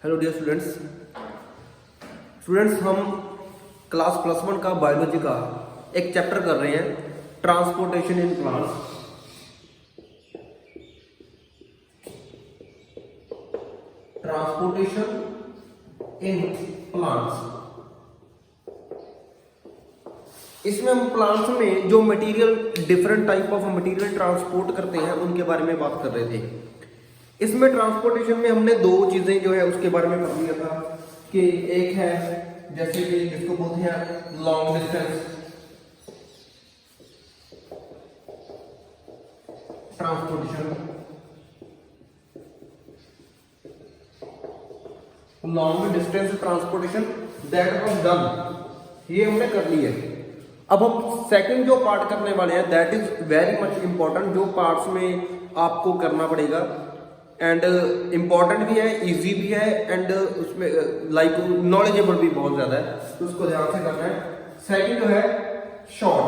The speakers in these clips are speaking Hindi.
Hello dear students. हम क्लास +1 का बायोलॉजी का एक चैप्टर कर रहे हैं, transportation in plants. Transportation in plants. इसमें हम प्लांट्स में जो material, different type of material transport करते हैं उनके बारे में बात कर रहे थे। इसमें ट्रांसपोर्टेशन में हमने दो चीजें जो है उसके बारे में पढ़ लिया था कि एक है जैसे कि जिसको बोलते हैं long distance transportation, long distance transportation that was done, ये हमने कर ली है। अब हम सेकंड जो पार्ट करने वाले हैं that is very much important, जो पार्ट्स में आपको करना पड़ेगा एंड इम्पॉर्टेंट भी है, इजी भी है एंड उसमें लाइक नॉलेजेबल भी बहुत ज्यादा है, तो उसको ध्यान से करना है। सेकंड जो है short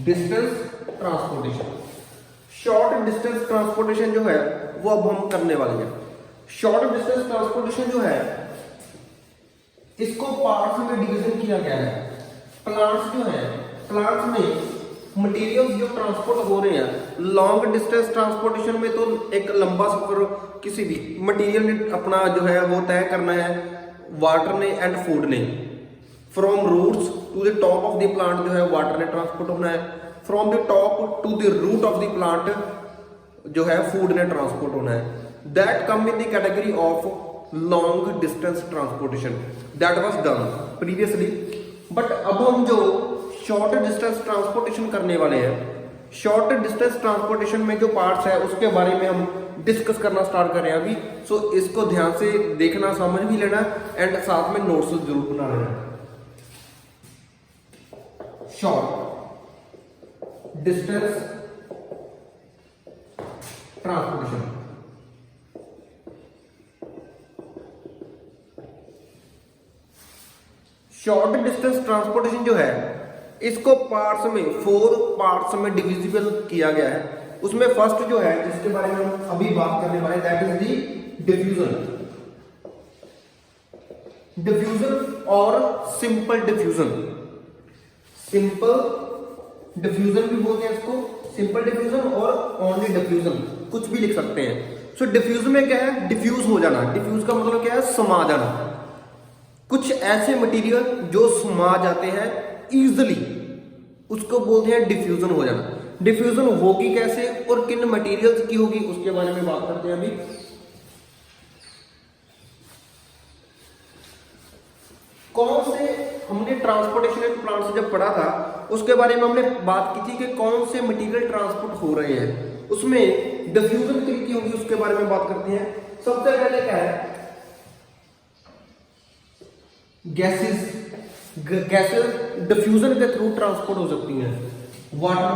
distance transportation. Short distance transportation जो है वो अब हम करने वाले हैं। शॉर्ट डिस्टेंस ट्रांसपोर्टेशन जो है इसको पार्ट्स में डिवीजन किया गया है। प्लांट्स जो है, प्लांट्स में मटेरियल्स जो ट्रांसपोर्ट हो रहे हैं, लॉन्ग डिस्टेंस ट्रांसपोर्टेशन में तो एक लंबा सफर किसी भी मटेरियल ने अपना जो है वो तय करना है, वाटर ने एंड फूड ने। From roots to the top of the plant जो है वाटर ने ट्रांसपोर्ट होना है, from the top to the root of the plant जो है फूड ने ट्रांसपोर्ट होना है। That come in the category of long distance transportation that was done previously. But अब हम जो शॉर्ट डिस्टेंस ट्रांसपोर्टेशन करने वाले हैं, शॉर्ट डिस्टेंस ट्रांसपोर्टेशन में जो पार्ट्स है उसके बारे में हम डिस्कस करना स्टार्ट कर रहे हैं अभी। सो इसको ध्यान से देखना, समझ भी लेना एंड साथ में नोट्स जरूर बना लेना। Short distance transportation, short distance transportation जो है इसको पार्ट्स में 4 पार्ट्स में डिविजिबल किया गया है। उसमें फर्स्ट जो है जिसके बारे में हम अभी बात करने वाले हैं that is the diffusion. Diffusion और सिंपल डिफ्यूजन। सिंपल डिफ्यूजन भी बोलते हैं इसको, सिंपल डिफ्यूजन और ओनली डिफ्यूजन, कुछ भी लिख सकते हैं। सो डिफ्यूजन में क्या है? डिफ्यूज हो जाना। डिफ्यूज का मतलब क्या है? समा जाना। कुछ ऐसे मटेरियल जो समा जाते हैं इजिली, उसको बोलते हैं डिफ्यूजन हो जाना। डिफ्यूजन होगी कैसे और किन मटेरियल्स की होगी उसके बारे में बात करते हैं अभी। कौन से हमने ट्रांसपोर्टेशन इन प्लांट्स जब पढ़ा था उसके बारे में हमने बात की थी कि कौन से मटेरियल ट्रांसपोर्ट हो रहे हैं, उसमें डिफ्यूजन की होगी उसके बारे में बात करते हैं। सबसे पहले क्या है? गैसेस। गैसेस डिफ्यूजन के थ्रू ट्रांसपोर्ट हो सकती हैं। वाटर,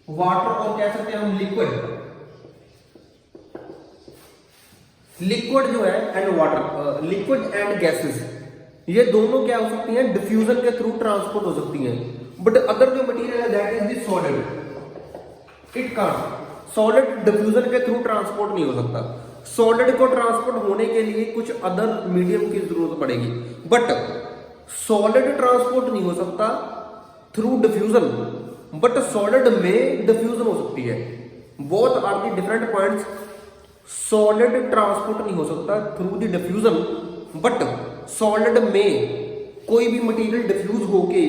वाटर और कह सकते हैं हम लिक्विड, लिक्विड जो है and water, liquid and gases, ये दोनों क्या हो सकती हैं? डिफ्यूजन के थ्रू ट्रांसपोर्ट हो सकती हैं। बट अदर जो मटेरियल है that is the solid, it can't. Solid diffusion के थ्रू ट्रांसपोर्ट नहीं हो सकता। सॉलिड को ट्रांसपोर्ट होने के लिए कुछ अदर मीडियम की जरूरत पड़ेगी, बट सॉलिड ट्रांसपोर्ट नहीं हो सकता थ्रू डिफ्यूजन, बट सॉलिड में डिफ्यूजन हो सकती है। Both are the different points. Solid transport नहीं हो सकता through the diffusion, but solid में कोई भी मटेरियल डिफ्यूज होके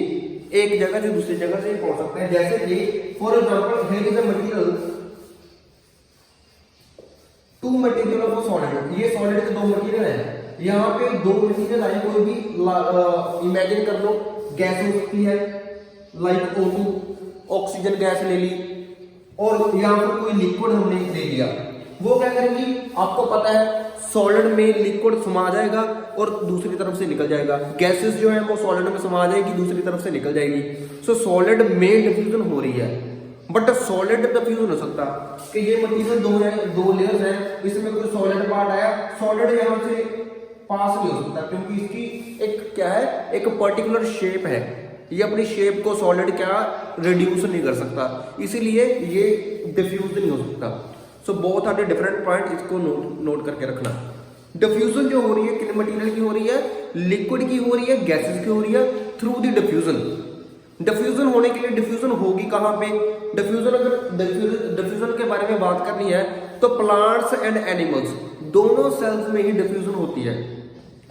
एक जगह से दूसरी जगह से पहुंच सकते हैं। जैसे कि for example here is a material, two material of solid. ये सॉलिड के दो मटेरियल है, यहाँ पे दो मटेरियल आए, कोई भी इमेजिन कर लो गैस हो सकती है लाइक O2, ऑक्सीजन गैस ले ली, और यहाँ पर कोई लिक्विड हमने ले लिया। वो क्या करेंगी? आपको पता है सॉलिड में लिक्विड समा जाएगा और दूसरी तरफ से निकल जाएगा। गैसेस जो है वो सॉलिड में समा जाएगी, दूसरी तरफ से निकल जाएगी। सो सॉलिड में डिफ्यूजन हो रही है, बट सॉलिड डिफ्यूजन हो सकता कि ये मटेरियल दो है, दो लेयर्स हैं, इसमें कोई सॉलिड पार्ट आया, सॉलिड यहां से पास नहीं हो सकता क्योंकि इसकी एक क्या है? एक पर्टिकुलर शेप है। ये अपनी शेप को सॉलिड क्या रिड्यूस नहीं कर सकता, इसीलिए ये डिफ्यूज नहीं हो सकता। So both are the different point, इसको नोट करके रखना। डिफ्यूजन जो हो रही है किन मटेरियल की हो रही है, लिक्विड की हो रही है, गैसेस की हो रही है, थ्रू द डिफ्यूजन। डिफ्यूजन होने के लिए डिफ्यूजन होगी कहां पे, डिफ्यूजन अगर डिफ्यूजन के बारे में बात करनी है तो प्लांट्स एंड एनिमल्स दोनों सेल्स में ही डिफ्यूजन होती है।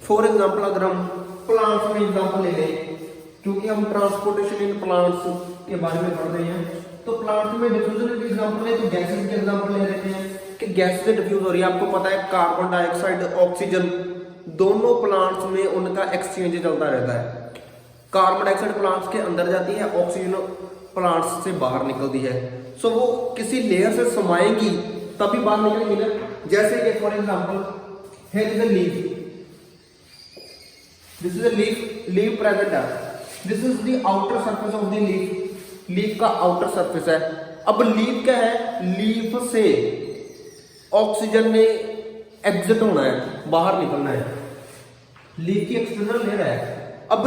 फॉर एग्जांपल अगर हम प्लांट्स में एग्जांपल ले लें, क्योंकि हम ट्रांसपोर्टेशन इन प्लांट्स के बारे में पढ़ रहे हैं, तो प्लांट्स में डिफ्यूजन के एग्जांपल है तो गैसेस के एग्जांपल ले लेते हैं कि गैस से डिफ्यूज हो रही है। आपको पता है कार्बन डाइऑक्साइड, ऑक्सीजन, दोनों प्लांट्स में उनका एक्सचेंज चलता रहता है। कार्बन डाइऑक्साइड प्लांट्स के अंदर जाती है, ऑक्सीजन प्लांट्स से बाहर निकलती है। सो वो किसी लेयर से समाएगी तभी बाहर निकलेगी ना। जैसे कि for example here is a leaf, this is a leaf present है, this is the outer surface of the leaf, leaf का आउटर सरफेस है। अब लीफ क्या है, लीफ से ऑक्सीजन ने एग्जिट होना है, बाहर निकलना है, लीफ की एक्सटर्नल लेयर है। अब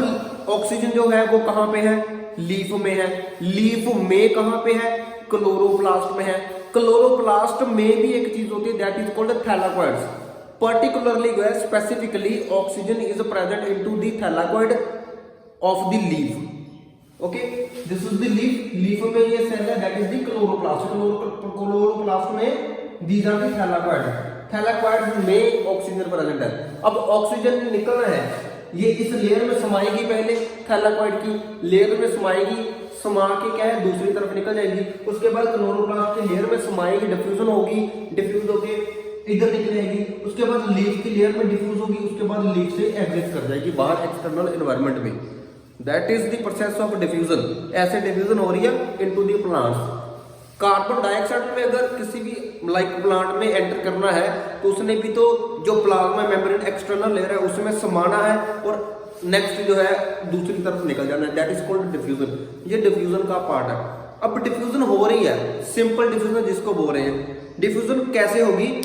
ऑक्सीजन जो है वो कहां पे है, लीफ में है। लीफ में कहां पे है, क्लोरोप्लास्ट में है। क्लोरोप्लास्ट में भी एक चीज होती है that is called thylakoids. Particularly जो है specifically oxygen is present into the thylakoid of the leaf. Okay, this is the leaf, leaf में ये सेल है that is the chloroplast. Chloroplast में these are the thylakoid, thylakoids में ऑक्सीजन प्रेजेंट है। अब ऑक्सीजन निकलना है, ये इस लेयर में समाएगी, पहले थैलाकोइड की लेयर में समाएगी, समा के क्या है दूसरी तरफ निकल जाएगी। उसके बाद क्लोरोप्लास्ट की लेयर में समाएगी, डिफ्यूजन होगी, डिफ्यूज होके इधर निकलेगी। उसके बाद लीफ की लेयर में डिफ्यूज होगी, उसके बाद लीफ से एग्जिट कर जाएगी बाहर एक्सटर्नल एनवायरनमेंट में। That is the process of diffusion. ऐसे डिफ्यूजन हो रही है into the plants. Carbon dioxide में अगर किसी भी प्लांट में एंटर करना है तो उसने भी तो जो प्लाज्मा मेम्ब्रेन एक्सटर्नल लेयर है उसमें समाना है और नेक्स्ट जो है दूसरी तरफ निकल जाना है, दैट इज कॉल्ड डिफ्यूजन। ये डिफ्यूजन का पार्ट है। अब डिफ्यूजन हो रही है, सिंपल डिफ्यूजन जिसको बोल रहे हैं, डिफ्यूजन कैसे होगी,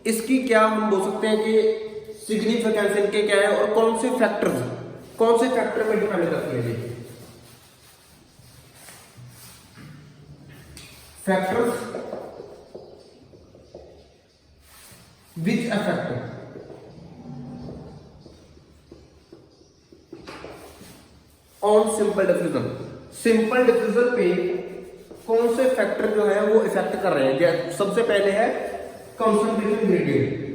इसकी क्या हम बोल सकते हैं कि सिग्निफिकेंस इनके क्या है और कौन से फैक्टर में डिपेंड करती है। Factors which affect on simple diffusion। Simple diffusion पे कौन से फैक्टर जो है वो इफेक्ट कर रहे हैं। सबसे पहले है कंसंट्रेशन ग्रेडियंट।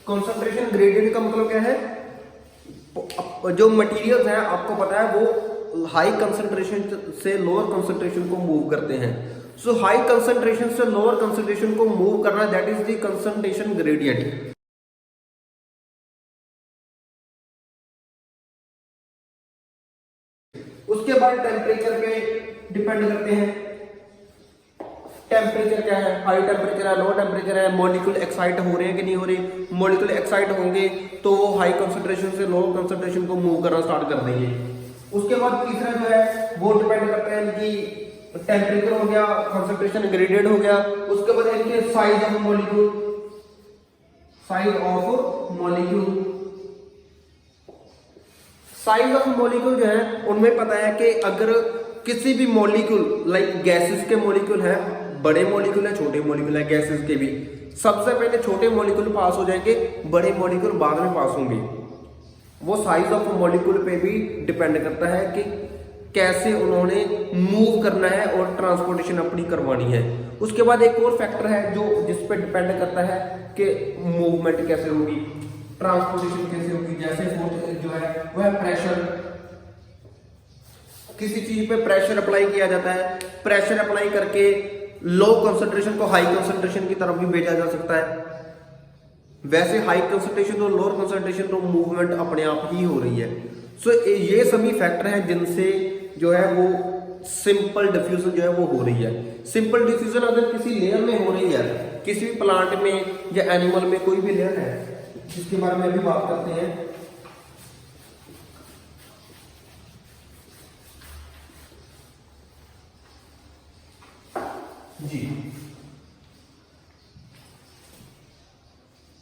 कंसंट्रेशन ग्रेडियंट का मतलब क्या है, जो मटेरियल्स हैं आपको पता है वो हाई कंसंट्रेशन से लोअर कंसंट्रेशन को मूव करते हैं। सो हाई कंसंट्रेशन से लोअर कंसंट्रेशन को मूव करना, that is the concentration gradient. उसके बाद टेम्परेचर पे डिपेंड करते हैं। टेम्परेचर क्या है, हाई टेम्परेचर है, लो टेम्परेचर है, मॉलिक्यूल एक्साइट हो रहे हैं कि नहीं हो रहे। मॉलिक्यूल एक्साइट होंगे तो वो हाई कंसंट्रेशन से लो कंसंट्रेशन को मूव करना स्टार्ट कर देंगे। उसके बाद तीसरा जो है वो डिपेंड करता है कि टेम्परेचर हो गया, कंसंट्रेशन ग्रेडियंट हो गया। उसके बाद इनके size of molecule, size of molecule जो है उनमें पता है कि अगर किसी भी मॉलिक्यूल लाइक गैसेस के मॉलिक्यूल है, बड़े मॉलिक्यूल है, छोटे मॉलिक्यूल है, गैसेस के भी सबसे पहले छोटे मॉलिक्यूल पास हो जाएंगे, बड़े मॉलिक्यूल बाद में पास होंगे। वो साइज ऑफ मॉलिक्यूल पे भी डिपेंड करता है कि कैसे उन्होंने मूव करना है और ट्रांसपोर्टेशन अपनी करवानी है। उसके बाद एक और फैक्टर है जो जिस पे डिपेंड करता है कि मूवमेंट कैसे होगी, ट्रांसपोर्टेशन कैसे होगी। जैसे जो है वो है प्रेशर। किसी चीज पे प्रेशर अप्लाई किया जाता है, प्रेशर अप्लाई करके लो कंसंट्रेशन को हाई कंसंट्रेशन की तरफ भी भेजा जा सकता है। वैसे हाई कंसंट्रेशन और लोअर कंसंट्रेशन तो मूवमेंट अपने आप ही हो रही है। सो ये सभी फैक्टर हैं जिनसे जो है वो सिंपल डिफ्यूजन जो है वो हो रही है। सिंपल डिफ्यूजन अगर किसी लेयर में हो रही है, किसी भी प्लांट में या एनिमल में कोई भी लेयर है जिसके बारे में अभी बात करते हैं, जी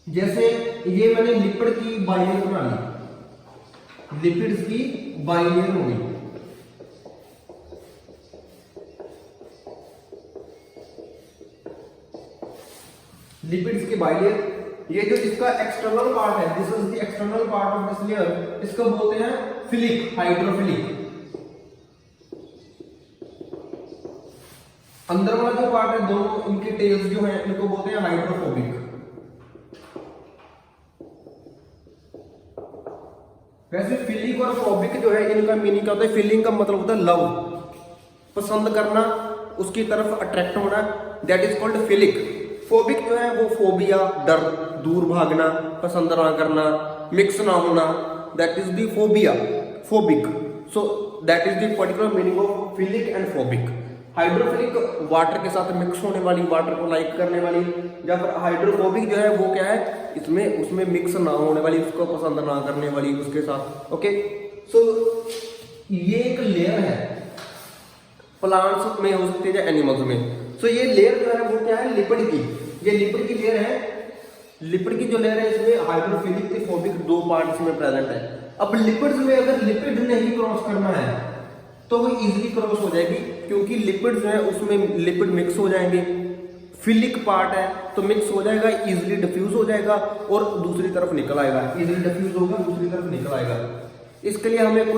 जैसे ये मैंने लिपिड की बाइलेयर बना ली, लिपिड्स की बाइलेयर हो गई। लिपिड्स के बाइलेयर, ये जो इसका एक्सटर्नल पार्ट है, this is the external part of this layer, इसको बोलते हैं फिलिक, हाइड्रोफिलिक। अंदर वाला जो पार्ट है, दोनों इनके टेल्स जो है इनको बोलते हैं हाइड्रोफोबिक। वैसे फिलिक और फोबिक जो है इनका मीनिंग क्या होता है? फिलिंग का मतलब होता है लव, पसंद करना, उसकी तरफ अट्रैक्ट होना, that is called philic. Phobic जो है वो फोबिया, डर, दूर भागना, पसंद ना करना, मिक्स ना होना, that is the phobia, phobic. So that is the particular meaning of philic and phobic. Hydrophilic water के साथ मिक्स होने वाली, वाटर को लाइक करने वाली, या फिर हाइड्रोफोबिक जो है वो क्या है, इसमें उसमें मिक्स ना होने वाली, उसको पसंद ना करने वाली उसके साथ। ओके, सो ये एक लेयर है, प्लांट्स में हो सकती है या एनिमल्स में। सो ये लेयर जो है वो क्या है? लिपिड की। ये लिपिड की लेयर है। लिपिड की जो लेयर है इसमें हाइड्रोफिलिक फोबिक दो पार्ट इसमें प्रेजेंट है। अब लिपिड्स में अगर लिपिड नहीं क्रॉस करना है तो वो इजीली क्रॉस हो जाएगी, क्योंकि लिपिड जो है उसमें लिपिड मिक्स हो जाएंगे। फिलिक पार्ट है तो मिक्स हो जाएगा, इजीली डिफ्यूज हो जाएगा और दूसरी तरफ निकल आएगा, इजीली डिफ्यूज होगा, दूसरी तरफ निकल आएगा। इसके लिए हमें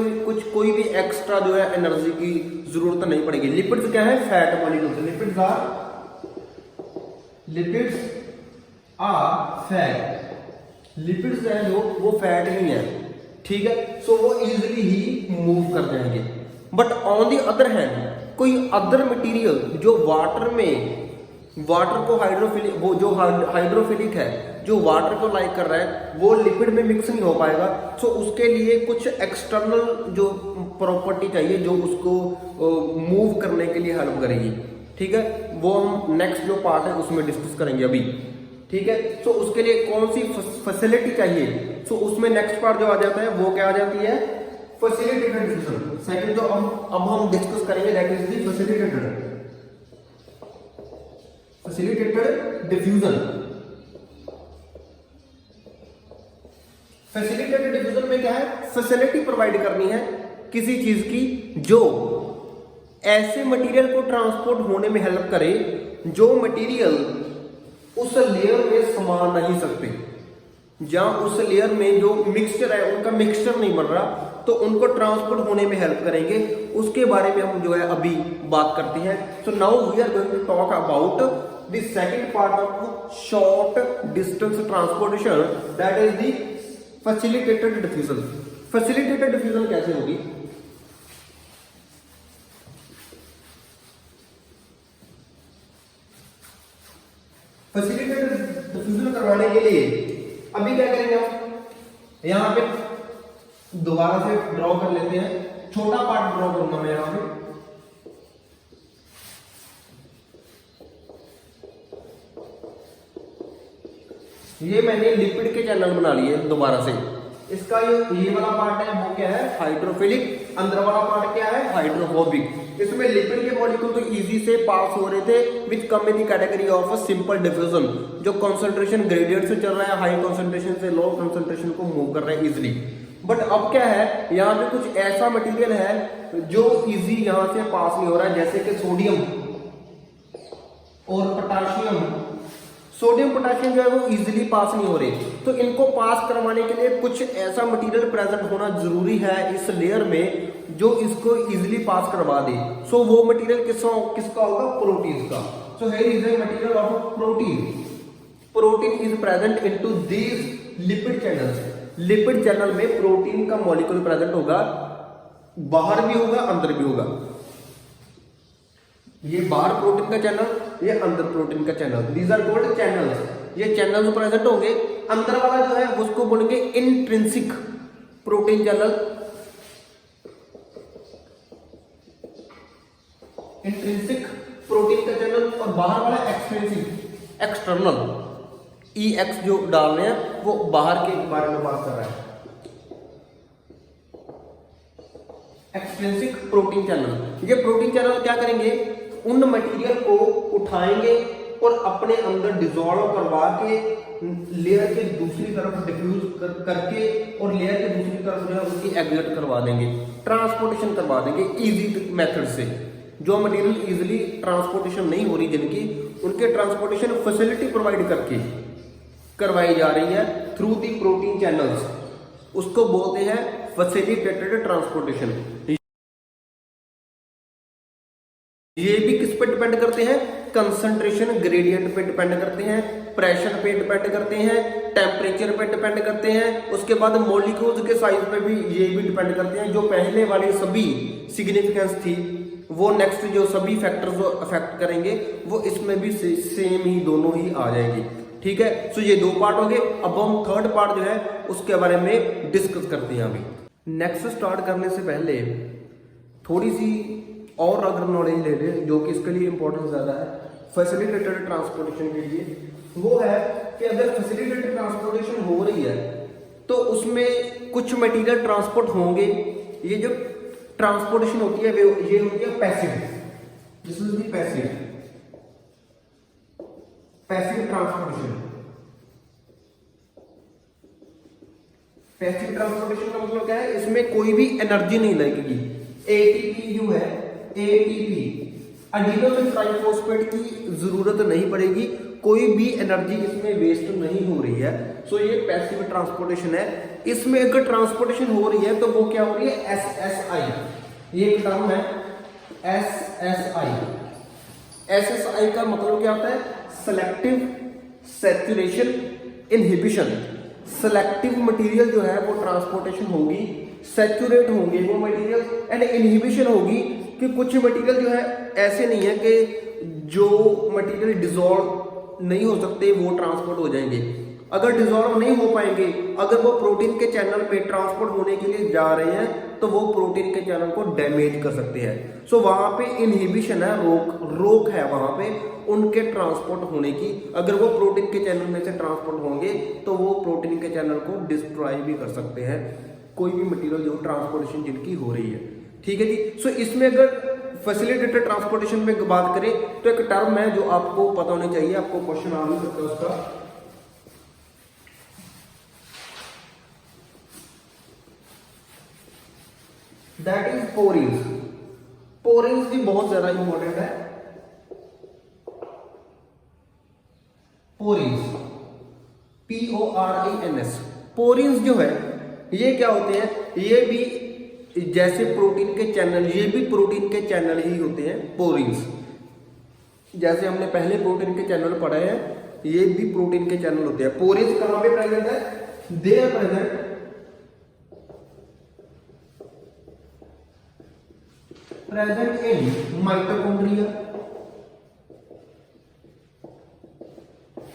कोई भी एक्स्ट्रा जो है एनर्जी की जरूरत नहीं पड़ेगी। लिपिड्स क्या है? Fat molecules. Lipids are fat. Lipids है जो वो फैट ही है, ठीक है। सो वो इजीली ही मूव कर जाएंगे। But on the other hand कोई अदर मटेरियल जो वाटर को हाइड्रोफिलिक, वो जो हाइड्रोफिलिक है, जो वाटर को लाइक कर रहा है, वो लिपिड में मिक्स नहीं हो पाएगा। सो उसके लिए कुछ एक्सटर्नल जो प्रॉपर्टी चाहिए जो उसको मूव करने के लिए हेल्प करेगी, ठीक है। वो हम नेक्स्ट जो पार्ट है उसमें डिस्कस करेंगे अभी, ठीक है। सो उसके लिए कौन सी फैसिलिटी चाहिए? सो उसमें नेक्स्ट पार्ट जो आ जाता है वो क्या आ जाती है? Facilitated diffusion. सेकंड जो अब हम डिस्कस करेंगे that is the facilitated diffusion. Facilitated diffusion में क्या है? फैसिलिटी प्रोवाइड करनी है किसी चीज की जो ऐसे मटेरियल को ट्रांसपोर्ट होने में हेल्प करे जो मटेरियल उस लेयर में समा नहीं सकते, जहां उस लेयर में जो मिक्सचर है उनका मिक्सचर नहीं बन रहा, तो उनको ट्रांसपोर्ट होने में हेल्प करेंगे। उसके बारे में हम जो है अभी बात करते हैं। So now we are going to talk about the second part of short distance transportation, that is the facilitated diffusion. Facilitated diffusion कैसे होगी? फैसिलिटेटेड डिफ्यूजन करवाने के लिए अभी क्या करेंगे हम? यहां पे दोबारा से ड्रॉ कर लेते हैं। छोटा पार्ट ड्रॉ करूंगा मैं यहां पे। ये मैंने लिपिड के चैनल बना लिए दोबारा से। इसका ये वाला पार्ट है वो क्या है? हाइड्रोफिलिक। अंदर वाला पार्ट क्या है? हाइड्रोफोबिक। इसमें लिपिड के मॉलिक्यूल तो इजी से पास हो रहे थे which come in the category of simple diffusion, जो कंसंट्रेशन ग्रेडियंट से चल रहा है, हाई कंसंट्रेशन से लो कंसंट्रेशन को मूव कर रहे हैं इजिली। बट अब क्या है, यहाँ पे कुछ ऐसा मटेरियल है जो इजी यहां से पास नहीं हो रहा है, जैसे कि सोडियम और पोटाशियम। सोडियम पोटाशियम जो है वो इजीली पास नहीं हो रहे, तो इनको पास करवाने के लिए कुछ ऐसा मटेरियल प्रेजेंट होना जरूरी है इस लेयर में जो इसको इजीली पास करवा दे। सो वो मटेरियल किसका होगा? प्रोटीन का। So here is the material of protein. Protein is present into these lipid channels. Lipid channel में प्रोटीन का मॉलिक्यूल प्रेजेंट होगा, बाहर भी होगा अंदर भी होगा। ये बाहर प्रोटीन का चैनल, ये अंदर प्रोटीन का channel, these are called channels. ये चैनल्स प्रेजेंट होंगे। अंदर वाला जो है उसको बोलेंगे intrinsic protein channel, intrinsic protein का चैनल, और बाहर वाला एक्सट्रिंसिक, एक्सटर्नल। EX जो डाल रहे हैं वो बाहर के बारे में बात कर रहा है। Extrinsic protein channel. ये प्रोटीन चैनल क्या करेंगे? उन मटेरियल को उठाएंगे और अपने अंदर डिसॉल्व करवा के लेयर के दूसरी तरफ डिफ्यूज करके और लेयर के दूसरी तरफ जो है उसकी एग्जिट करवा देंगे, ट्रांसपोर्टेशन करवा देंगे इजी मेथड से। जो मटेरियल इजीली ट्रांसपोर्टेशन नहीं हो रही, जिनकी उनके ट्रांसपोर्टेशन फैसिलिटी प्रोवाइड करके करवाई जा रही है थ्रू दी प्रोटीन चैनल्स, उसको बोलते हैं फैसिलिटेटेड ट्रांसपोर्टेशन। ये भी किस पे डिपेंड करते हैं? कंसंट्रेशन ग्रेडियंट पे डिपेंड करते हैं, प्रेशर पे डिपेंड करते हैं, टेम्परेचर पे डिपेंड करते हैं, उसके बाद मॉलिक्यूल्स के साइज पे भी ये भी डिपेंड करते हैं। जो पहले वाली सभी सिग्निफिकेंस थी वो नेक्स्ट जो सभी फैक्टर्स जो अफेक्ट करेंगे वो इसमें भी सेम ही दोनों ही आ जाएंगे। ठीक है, सो ये दो पार्ट हो गए। अब हम थर्ड पार्ट जो है उसके बारे में डिस्कस करते हैं। अभी नेक्स्ट स्टार्ट करने से पहले थोड़ी सी और अगर नॉलेज ले लें जो कि इसके लिए इंपॉर्टेंस ज़्यादा है फैसिलिटेटेड ट्रांसपोर्टेशन के लिए, वो है कि अगर फैसिलिटेटेड ट्रांसपोर्टेशन हो रही है तो उसमें कुछ मटेरियल ट्रांसपोर्ट होंगे। ये जो ट्रांसपोर्टेशन होती है ये होती है passive, this is the passive transportation. Passive transportation का मतलब क्या है? इसमें कोई भी एनर्जी नहीं लगेगी। एटीपी जो है, एटीपी एडिनोसिन ट्राइफॉस्फेट की जरूरत नहीं पड़ेगी, कोई भी एनर्जी इसमें वेस्ट नहीं हो रही है। सो ये पैसिव ट्रांसपोर्टेशन है। इसमें अगर ट्रांसपोर्टेशन हो रही है तो वो क्या हो रही है? एसएसआई, ये एक टर्म है एसएसआई। एसएसआई का मतलब क्या होता है? Selective saturation inhibition. Selective material जो है वो ट्रांसपोर्टेशन होगी, सैचुरेट होंगे वो मटेरियल, एंड इनहिबिशन होगी कि कुछ मटेरियल जो है ऐसे नहीं है कि जो मटेरियल डिसॉल्व नहीं हो सकते वो ट्रांसपोर्ट हो जाएंगे। अगर डिसॉल्व नहीं हो पाएंगे, अगर वो प्रोटीन के चैनल पे ट्रांसपोर्ट होने के लिए जा रहे हैं तो वो प्रोटीन के चैनल को डैमेज कर सकते हैं। सो वहां पे इनहिबिशन है, रोक है वहां पे उनके ट्रांसपोर्ट होने की। अगर वो प्रोटीन के चैनल में से ट्रांसपोर्ट होंगे तो वो प्रोटीन के चैनल को डिस्ट्रॉय भी कर सकते हैं, कोई भी मटेरियल जो ट्रांसपोर्टेशन जिनकी हो रही है। ठीक है जी। सो इसमें अगर फैसिलिटेटेड ट्रांसपोर्टेशन में बात करें तो एक टर्म है जो आपको पता होना चाहिए, आपको क्वेश्चन आ नहीं सकता उसका, दैट इज पोरिंग्स। पोरिंग्स भी बहुत ज्यादा इंपॉर्टेंट है। पोरिंग्स, PORINS, पोरिंग्स जो है ये क्या होते हैं? ये भी जैसे प्रोटीन के चैनल, ये भी प्रोटीन के चैनल ही होते हैं पोरिंग्स। जैसे हमने पहले प्रोटीन के चैनल पढ़े हैं, ये भी प्रोटीन के चैनल होते हैं। पोरिंग्स कहां पे प्रेजेंट है? They are present in mitochondria.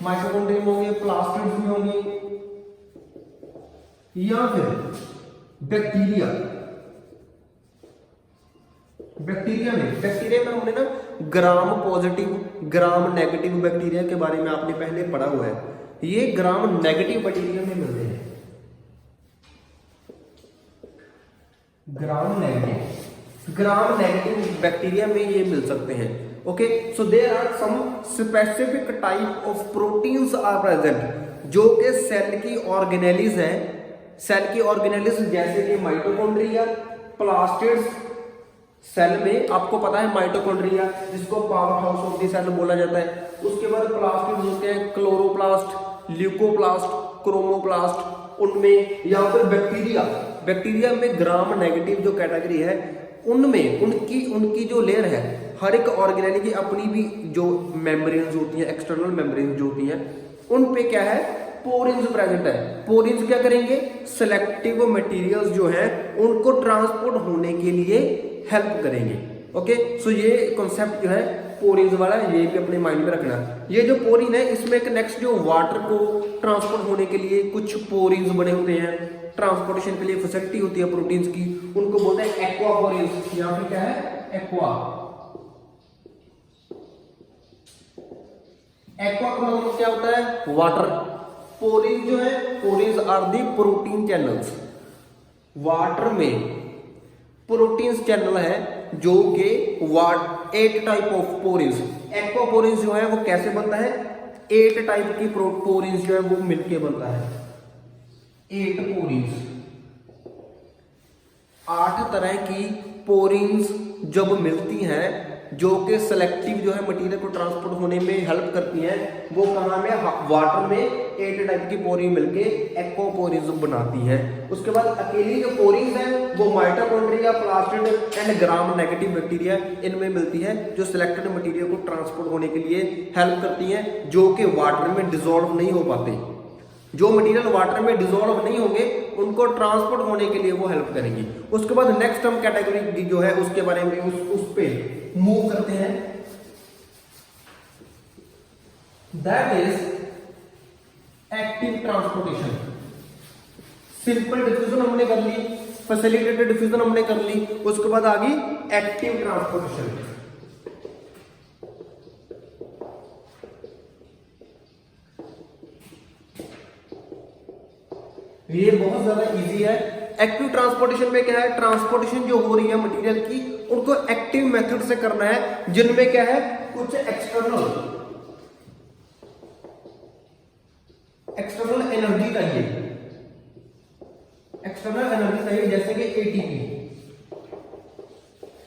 Mitochondria में होंगे, प्लास्टिड्स में होंगे, या फिर बैक्टीरिया। बैक्टीरिया में हमने ना gram positive gram negative bacteria के बारे में आपने पहले पढ़ा हुआ है। ये ग्राम नेगेटिव बैक्टीरिया में मिलते हैं, ग्राम नेगेटिव बैक्टीरिया में ये मिल सकते हैं। Okay, so there are some specific type of proteins are present जो कि सेल की ऑर्गेनेलिस है। सेल की ऑर्गेनेलिस जैसे कि माइटोकॉन्ड्रिया, प्लास्टिड्स। सेल में आपको पता है माइटोकॉन्ड्रिया जिसको power house of the cell बोला जाता है। उसके बाद प्लास्टिड्स होते हैं क्लोरोप्लास्ट, ल्यूकोप्लास्ट, क्रोमोप्लास्ट उनमें, या फिर बैक्टीरिया में ग्राम नेगेटिव जो कैटेगरी है उनमें उनकी जो लेयर है, हर एक ऑर्गेनेल की अपनी भी जो मेम्ब्रेन्स होती हैं, एक्सटर्नल मेम्ब्रेन्स जो होती हैं, उन पे क्या है? पोरिंग्स प्रेजेंट है। पोरिंग्स क्या करेंगे? सिलेक्टिव मटेरियल्स जो हैं उनको ट्रांसपोर्ट होने के लिए हेल्प करेंगे। ओके, सो ये कॉन्सेप्ट जो है पोरिंग्स वाला, ये भी अपने माइंड में रखना। ये जो पोरिन है इसमें एक नेक्स्ट जो वाटर को ट्रांसपोर्ट होने के लिए कुछ पोरिंग्स बने होते हैं, ट्रांसपोर्टेशन के लिए फैसिलिटी होती है प्रोटीन्स की, उनको बोलते हैं एक्वा पोरिंग्स। या फिर क्या है? एक्वा का मतलब क्या होता है? वाटर। पोरिंग जो है, porins are the protein channels. Water में प्रोटीन्स चैनल है जो कि एक type of porins. Aquaporins जो है वो कैसे बनता है? 8 टाइप की पोरिंग्स जो है वो मिलके बनता है। 8 पोरिंग्स, 8 तरह की पोरिंग्स जब मिलती हैं जो कि सेलेक्टिव जो है मटेरियल को ट्रांसपोर्ट होने में हेल्प करती हैं, वो कहाँ में, वाटर में 8 टाइप की पोरी मिलके एक्वापोरीज बनाती है। उसके बाद अकेली जो पोरीज है वो mitochondria, plastid and gram negative bacteria इनमें मिलती है, जो सिलेक्टेड मटेरियल को ट्रांसपोर्ट होने के लिए हेल्प करती हैं, जो कि वाटर में डिसॉल्व नहीं हो पाते। जो मटेरियल वाटर में डिसॉल्व नहीं होंगे उनको ट्रांसपोर्ट होने के लिए वो हेल्प करेंगी। उसके बाद नेक्स्ट हम कैटेगरी जो है उसके बारे में उस पे मूव करते हैं, that is active transportation. Simple diffusion हमने कर ली, फैसिलिटेटेड डिफ्यूजन हमने कर ली, उसके बाद आ गई एक्टिव ट्रांसपोर्टेशन। ये बहुत ज्यादा इजी है। एक्टिव ट्रांसपोर्टेशन में क्या है, ट्रांसपोर्टेशन जो हो रही है मटेरियल की उनको एक्टिव मेथड से करना है, जिनमें क्या है कुछ एक्सटर्नल एनर्जी चाहिए, एक्सटर्नल एनर्जी चाहिए, जैसे कि एटीपी,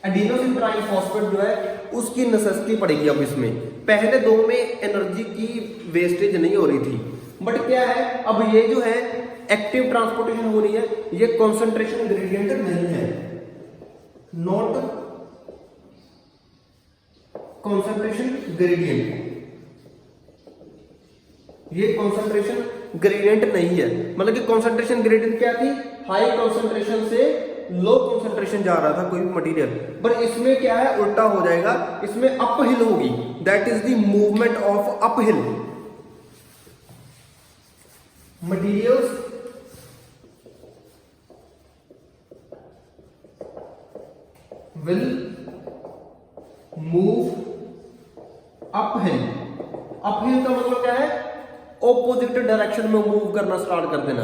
एडिनोसिन ट्राइफॉस्फेट जो है उसकी नेसेसिटी पड़ेगी। अब इसमें पहले दो में एनर्जी की वेस्टेज नहीं हो रही थी, बट क्या है अब ये जो है एक्टिव ट्रांसपोर्टेशन हो रही है, ये कॉन्सेंट्रेशन ग्रेडियंट नहीं है, नॉट कॉन्सेंट्रेशन ग्रेडियंट, ये कॉन्सेंट्रेशन ग्रेडियंट नहीं है। मतलब कि कॉन्सेंट्रेशन ग्रेडियंट क्या थी, हाई कॉन्सेंट्रेशन से लो कॉन्सेंट्रेशन जा रहा था कोई भी मटेरियल, पर इसमें क्या है उल्टा हो जाएगा, इसमें अपहिल होगी, that is the movement of uphill. Materials will move uphill। Uphill का मतलब क्या है, ऑपोजिट डायरेक्शन में मूव करना स्टार्ट कर देना,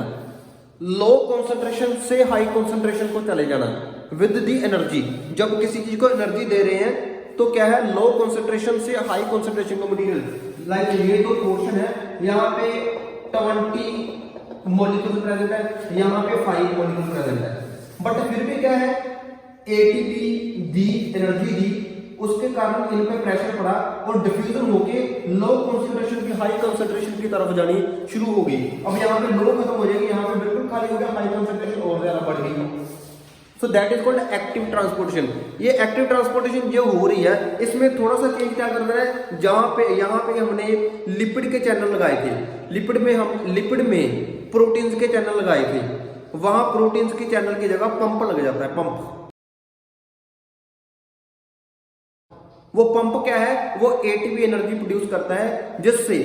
लो कॉन्सेंट्रेशन से हाई कॉन्सेंट्रेशन को चले जाना विद द एनर्जी। जब किसी चीज को एनर्जी दे रहे हैं तो क्या है, लो कॉन्सेंट्रेशन से हाई कॉन्सेंट्रेशन को मटेरियल, लाइक ये तो पोर्शन है, यहाँ पे 20 मॉलिक्यूल प्रेजेंट है, यहाँ पे 5 मॉलिक्यूल प्रेजेंट है, बट फिर भी क्या है एटीपी दी, एनर्जी दी, उसके कारण इन पे प्रेशर पड़ा और डिफ्यूजन होके लो कॉन्सेंट्रेशन की हाई कॉन्सेंट्रेशन की तरफ जानी शुरू हो गई। अब यहाँ पे लो खत्म हो जाएगी, यहाँ पे बिल्कुल खाली हो गया, हाई कॉन्सेंट्रेशन और ज्यादा बढ़ गई। So that is called active transportation. ये एक्टिव ट्रांसपोर्टेशन जो हो रही है इसमें थोड़ा सा चेंज क्या करना है, जहां पे यहाँ पे हमने लिपिड के चैनल लगाए थे, लिपिड में प्रोटीन्स के चैनल लगाए थे, वहां प्रोटीन्स के चैनल की जगह पंप लग जाता है, पंप। वो पंप क्या है, वो एटीपी एनर्जी प्रोड्यूस करता है, जिससे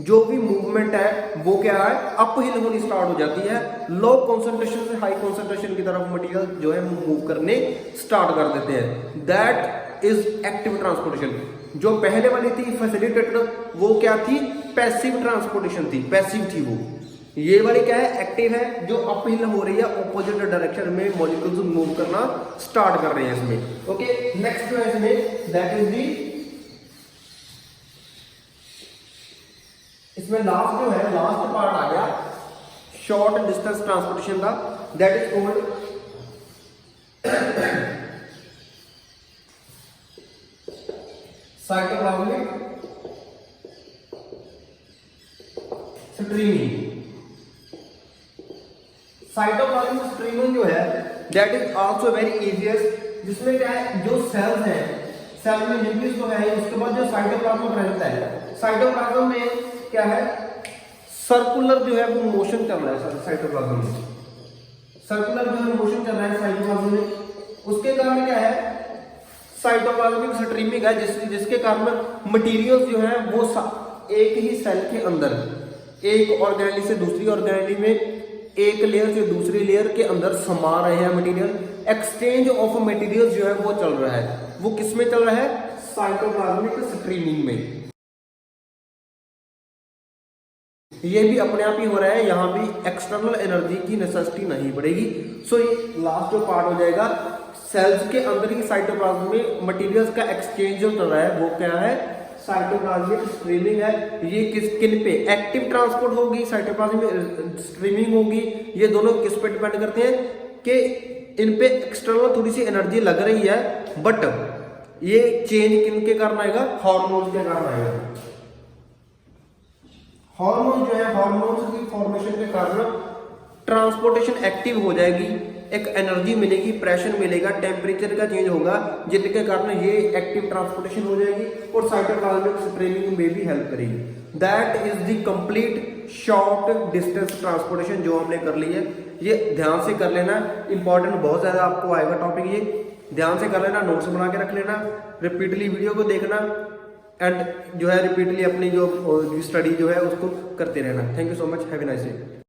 जो भी मूवमेंट है वो क्या है अपहिल होनी स्टार्ट हो जाती है, लो कॉन्सेंट्रेशन से हाई कॉन्सेंट्रेशन की तरफ मटेरियल जो है मूव करने स्टार्ट कर देते हैं। That is active transportation. जो पहले वाली थी फैसिलिटेटेड, वो क्या थी, पैसिव ट्रांसपोर्टेशन थी, पैसिव थी वो। ये वाली क्या है, एक्टिव है, जो अपहिल हो रही है, ऑपोजिट डायरेक्शन में मॉलिक्यूल्स मूव करना स्टार्ट कर रहे हैं इसमें। ओके, नेक्स्ट जो है इसमें दैट इज दी, इसमें लास्ट जो है, लास्ट पार्ट आ गया शॉर्ट डिस्टेंस ट्रांसपोर्टेशन का, that is called cytoplasmic streaming. Cytoplasmic streaming जो है that is also very easiest, जिसमें क्या है, जो सेल्स हैं, सेल में न्यूक्लियस तो है, उसके बाद जो साइटोप्लाज्म रहता है, साइटोप्लाज्म में क्या है, सर्कुलर जो है वो मोशन चल रहा है, साइटोप्लाज्म में सर्कुलर जो है मोशन चल रहा है साइटोप्लाज्म में। उसके कारण क्या है, साइटोप्लाज्मिक स्ट्रीमिंग है, जिसके कारण मटेरियल्स जो है वो एक ही सेल के अंदर, एक ऑर्गेनेली से दूसरी ऑर्गेनेली में, एक लेयर से दूसरी लेयर के अंदर समा रहे हैं मटेरियल। एक्सचेंज ऑफ मटेरियल्स जो है वो चल रहा है, वो किस में चल रहा है, साइटोप्लाज्मिक स्ट्रीमिंग में। ये भी अपने आप ही हो रहा है, यहां भी एक्सटर्नल एनर्जी की नेसेसिटी नहीं पड़ेगी। सो ये लास्ट जो पार्ट हो जाएगा, सेल्स के अंदर ही साइटोप्लाज्म में मटेरियल्स का एक्सचेंज जो चल रहा है वो क्या है, साइटोप्लाज्मिक स्ट्रीमिंग है। ये किन पे एक्टिव ट्रांसपोर्ट होगी, साइटोप्लाज्मिक स्ट्रीमिंग होगी, ये दोनों किस पे डिपेंड करते हैं कि इन पे एक्सटर्नल थोड़ी सी एनर्जी लग रही है, बट ये चेंज किन के कारण आएगा, हार्मोन्स के कारण आएगा। हार्मोन जो है, हार्मोन्स की फॉर्मेशन के कारण ट्रांसपोर्टेशन एक्टिव हो जाएगी, एक एनर्जी मिलेगी, प्रेशर मिलेगा, टेम्परेचर का चेंज होगा, जिनके कारण ये एक्टिव ट्रांसपोर्टेशन हो जाएगी और साइटोप्लाज्मिक स्ट्रीमिंग में भी हेल्प करेगी। That is the complete short distance transportation जो हमने कर ली है। ये ध्यान से कर लेना, इंपॉर्टेंट बहुत ज्यादा आपको आएगा टॉपिक, ये ध्यान से कर लेना, नोट्स बना के रख लेना, रिपीटली वीडियो को देखना एंड जो है रिपीटली अपनी जो स्टडी जो है उसको करते रहना। Thank you so much, have a nice day.